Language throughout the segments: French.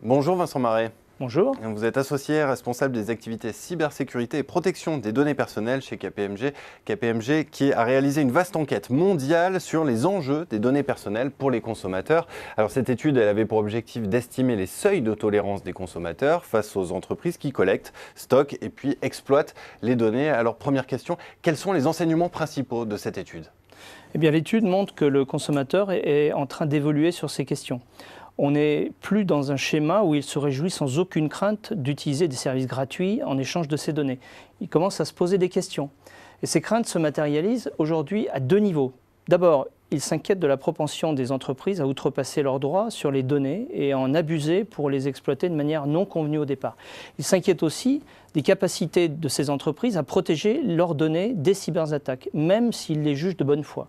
Bonjour Vincent Marais. Bonjour. Vous êtes associé responsable des activités cybersécurité et protection des données personnelles chez KPMG. KPMG qui a réalisé une vaste enquête mondiale sur les enjeux des données personnelles pour les consommateurs. Alors cette étude, elle avait pour objectif d'estimer les seuils de tolérance des consommateurs face aux entreprises qui collectent, stockent et puis exploitent les données. Alors première question, quels sont les enseignements principaux de cette étude ? Eh bien, l'étude montre que le consommateur est en train d'évoluer sur ces questions. On n'est plus dans un schéma où il se réjouit sans aucune crainte d'utiliser des services gratuits en échange de ces données. Il commence à se poser des questions. Et ces craintes se matérialisent aujourd'hui à deux niveaux. D'abord, il s'inquiète de la propension des entreprises à outrepasser leurs droits sur les données et à en abuser pour les exploiter de manière non convenue au départ. Il s'inquiète aussi des capacités de ces entreprises à protéger leurs données des cyberattaques, même s'ils les jugent de bonne foi.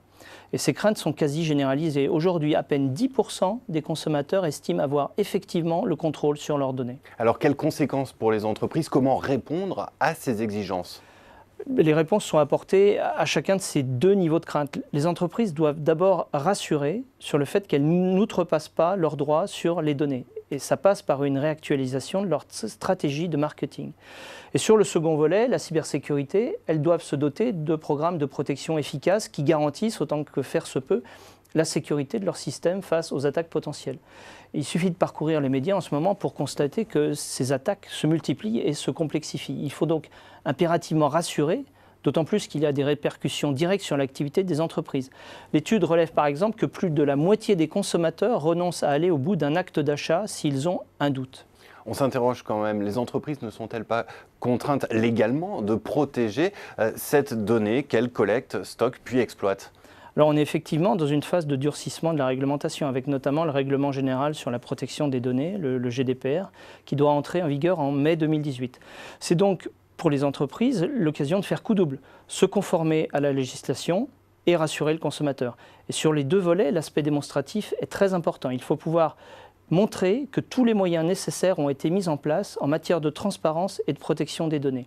Et ces craintes sont quasi généralisées. Aujourd'hui, à peine 10% des consommateurs estiment avoir effectivement le contrôle sur leurs données. Alors quelles conséquences pour les entreprises ? Comment répondre à ces exigences ? Les réponses sont apportées à chacun de ces deux niveaux de crainte. Les entreprises doivent d'abord rassurer sur le fait qu'elles n'outrepassent pas leurs droits sur les données. Et ça passe par une réactualisation de leur stratégie de marketing. Et sur le second volet, la cybersécurité, elles doivent se doter de programmes de protection efficaces qui garantissent, autant que faire se peut, la sécurité de leur système face aux attaques potentielles. Il suffit de parcourir les médias en ce moment pour constater que ces attaques se multiplient et se complexifient. Il faut donc impérativement rassurer, d'autant plus qu'il y a des répercussions directes sur l'activité des entreprises. L'étude relève par exemple que plus de la moitié des consommateurs renoncent à aller au bout d'un acte d'achat s'ils ont un doute. On s'interroge quand même, les entreprises ne sont-elles pas contraintes légalement de protéger cette donnée qu'elles collectent, stockent puis exploitent ? Alors on est effectivement dans une phase de durcissement de la réglementation, avec notamment le règlement général sur la protection des données, le GDPR, qui doit entrer en vigueur en mai 2018. C'est donc pour les entreprises l'occasion de faire coup double, se conformer à la législation et rassurer le consommateur. Et sur les deux volets, l'aspect démonstratif est très important. Il faut pouvoir montrer que tous les moyens nécessaires ont été mis en place en matière de transparence et de protection des données.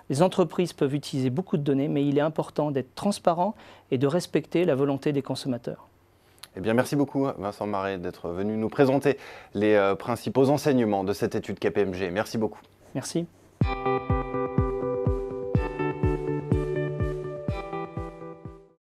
Les entreprises peuvent utiliser beaucoup de données, mais il est important d'être transparent et de respecter la volonté des consommateurs. Eh bien, merci beaucoup Vincent Marais d'être venu nous présenter les principaux enseignements de cette étude KPMG. Merci beaucoup. Merci.